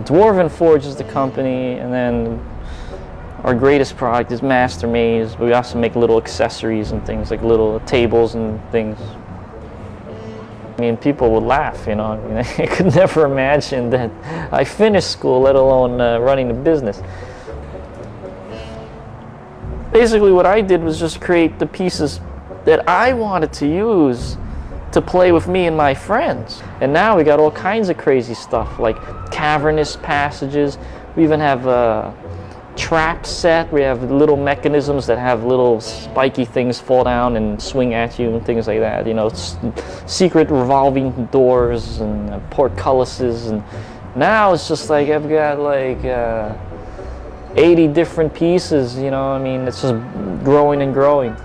Dwarven Forge is the company, and then our greatest product is Master Maze. But we also make little accessories and things, like little tables and things. I mean, people would laugh, you know. I mean, I could never imagine that I finished school, let alone running a business. Basically, what I did was just create the pieces that I wanted to use to play with me and my friends. And now we got all kinds of crazy stuff, like cavernous passages. We even have a trap set. We have little mechanisms that have little spiky things fall down and swing at you and things like that. You know, secret revolving doors and portcullises. And now it's just like I've got like 80 different pieces, you know. I mean, it's just growing and growing.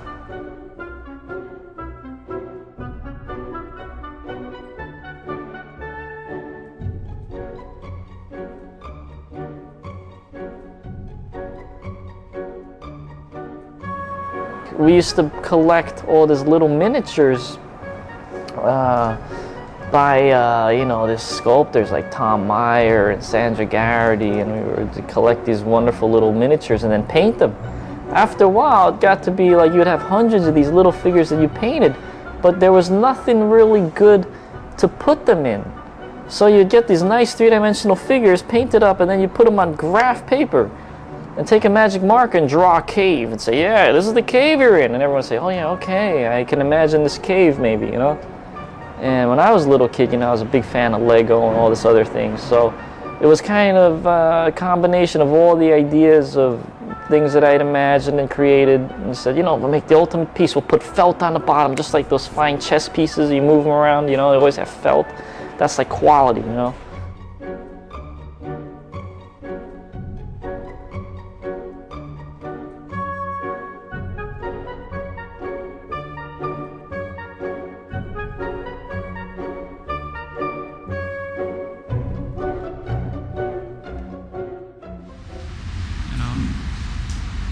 We used to collect all these little miniatures by, you know, these sculptors like Tom Meyer and Sandra Garrity, and we were to collect these wonderful little miniatures and then paint them. After a while, it got to be like you'd have hundreds of these little figures that you painted, but there was nothing really good to put them in. So you'd get these nice three-dimensional figures painted up, and then you put them on graph paper and take a magic marker and draw a cave and say, yeah, this is the cave you're in. And everyone would say, oh yeah, okay, I can imagine this cave maybe, you know. And when I was a little kid, you know, I was a big fan of Lego and all this other things. So it was kind of a combination of all the ideas of things that I'd imagined and created, and said, you know, we'll make the ultimate piece. We'll put felt on the bottom, just like those fine chess pieces. You move them around, you know, they always have felt. That's like quality, you know.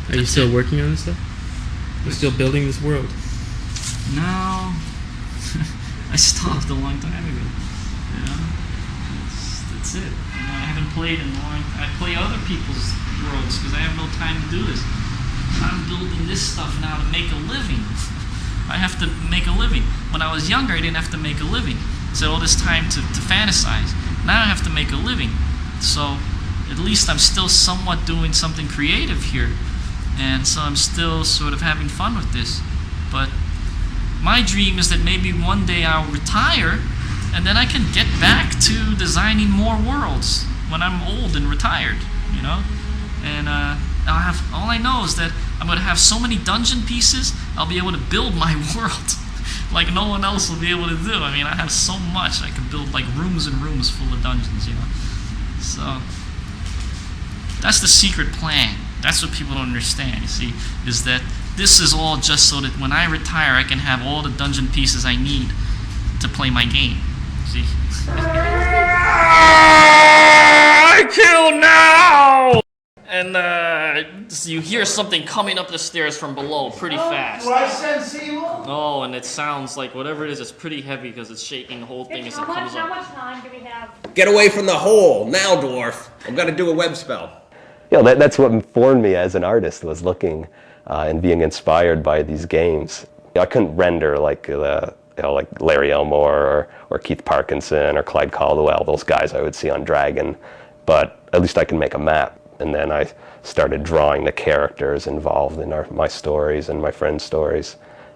Are you still working on this stuff? You're still building this world? No, I stopped a long time ago. You know, that's it. You know, I haven't played in a long time. I play other people's worlds because I have no time to do this. I'm building this stuff now to make a living. I have to make a living. When I was younger, I didn't have to make a living. So all this time to fantasize. Now I have to make a living. So at least I'm still somewhat doing something creative here. And so I'm still sort of having fun with this. But my dream is that maybe one day I'll retire, and then I can get back to designing more worlds when I'm old and retired, you know? And I'll have, all I know is that I'm going to have so many dungeon pieces, I'll be able to build my world like no one else will be able to do. I mean, I have so much. I can build like rooms and rooms full of dungeons, you know? So that's the secret plan. That's what people don't understand, you see, is that this is all just so that when I retire, I can have all the dungeon pieces I need to play my game, see? I kill now! And you hear something coming up the stairs from below pretty fast. Oh, and it sounds like whatever it is, it's pretty heavy because it's shaking the whole thing as it comes up. How much time do we have? Get away from the hole, now, dwarf. I'm gonna do a web spell. You know, that's what informed me as an artist, was looking and being inspired by these games. I couldn't render like like Larry Elmore or Keith Parkinson or Clyde Caldwell, those guys I would see on Dragon, but at least I can make a map. And then I started drawing the characters involved in my stories and my friends' stories,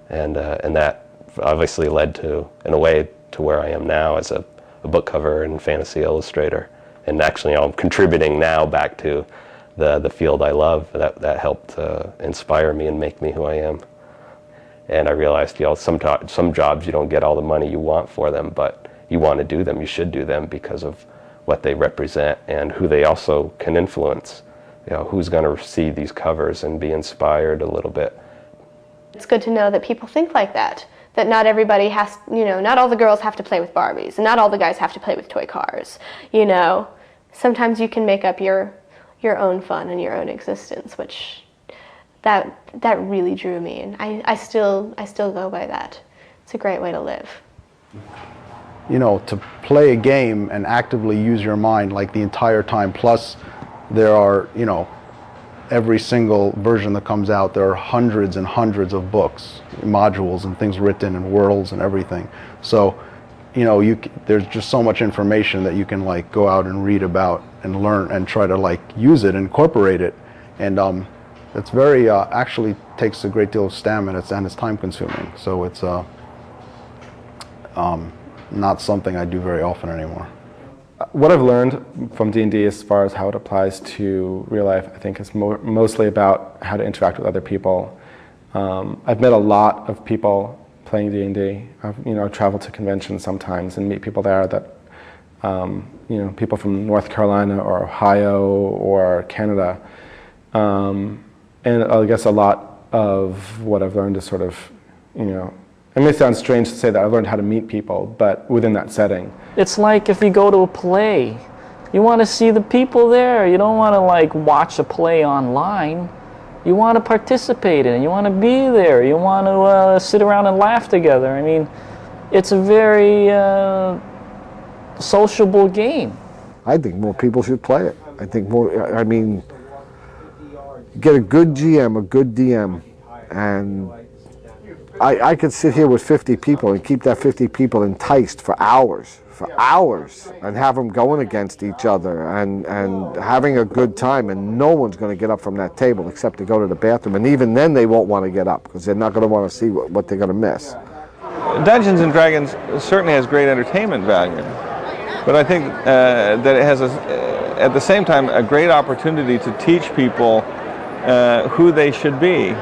and that obviously led to, in a way, to where I am now as a book cover and fantasy illustrator. And actually, I'm contributing now back to the field I love. That helped inspire me and make me who I am. And I realized, you know, some jobs you don't get all the money you want for them, but you want to do them, you should do them because of what they represent and who they also can influence. You know, who's going to see these covers and be inspired a little bit. It's good to know that people think like that not everybody has, you know, not all the girls have to play with Barbies, and not all the guys have to play with toy cars, you know. Sometimes you can make up your own fun and your own existence, which that really drew me, and I still go by that. It's a great way to live. you know, to play a game and actively use your mind like the entire time. Plus, there are, you know, every single version that comes out, there are hundreds and hundreds of books, modules, and things written, and worlds and everything. So, you know, there's just so much information that you can like go out and read about and learn and try to like use it, incorporate it, and it's very actually takes a great deal of stamina and it's time consuming. So it's not something I do very often anymore. What I've learned from D&D as far as how it applies to real life, I think is mostly about how to interact with other people. I've met a lot of people playing D&D. I've traveled to conventions sometimes and meet people there that, people from North Carolina or Ohio or Canada. And I guess a lot of what I've learned is sort of, it may sound strange to say that I've learned how to meet people, but within that setting. It's like if you go to a play, you want to see the people there. You don't want to like watch a play online. You want to participate in it. You want to be there. You want to sit around and laugh together. I mean, it's a very sociable game. I think more people should play it. I think more, I mean, get a good GM, a good DM, and I could sit here with 50 people and keep that 50 people enticed for hours, and have them going against each other and having a good time, and no one's going to get up from that table except to go to the bathroom, and even then they won't want to get up because they're not going to want to see what they're going to miss. Dungeons & Dragons certainly has great entertainment value, but I think that it has, at the same time, a great opportunity to teach people who they should be,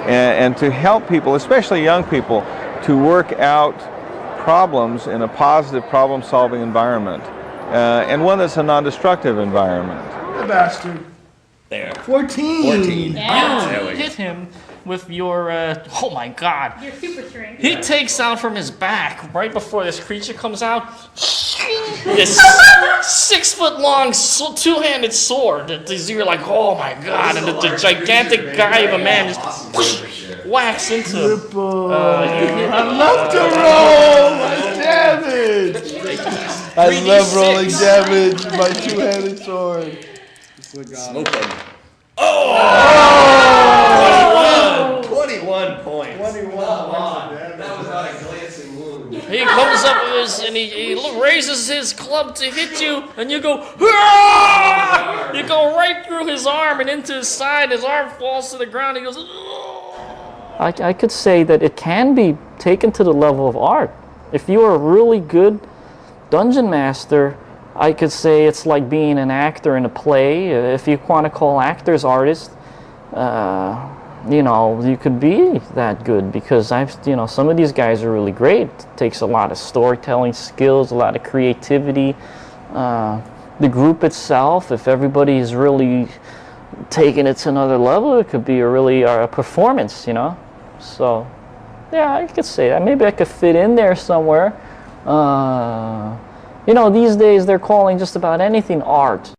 and to help people, especially young people, to work out problems in a positive problem-solving environment, and one that's a non-destructive environment. The bastard. There. 14. You hit him with your, oh my god. Your super strength. He takes out from his back, right before this creature comes out, this 6-foot-long two-handed sword. You're like, oh my god, and the gigantic guy of a man just whacks into him. I love to roll my damage. I love rolling damage with my two-handed sword. Smoking. Oh! 21 points. 21 That was not a glancing wound. He comes up with his, and he raises his club to hit you, and you go, "Hurrah!" You go right through his arm and into his side. His arm falls to the ground. He goes, I could say that it can be taken to the level of art. If you are a really good dungeon master, I could say it's like being an actor in a play. If you want to call actors artists, you could be that good, because some of these guys are really great. It takes a lot of storytelling skills, a lot of creativity. The group itself, if everybody is really taking it to another level, it could be a performance, So, yeah, I could say that. Maybe I could fit in there somewhere. These days they're calling just about anything art.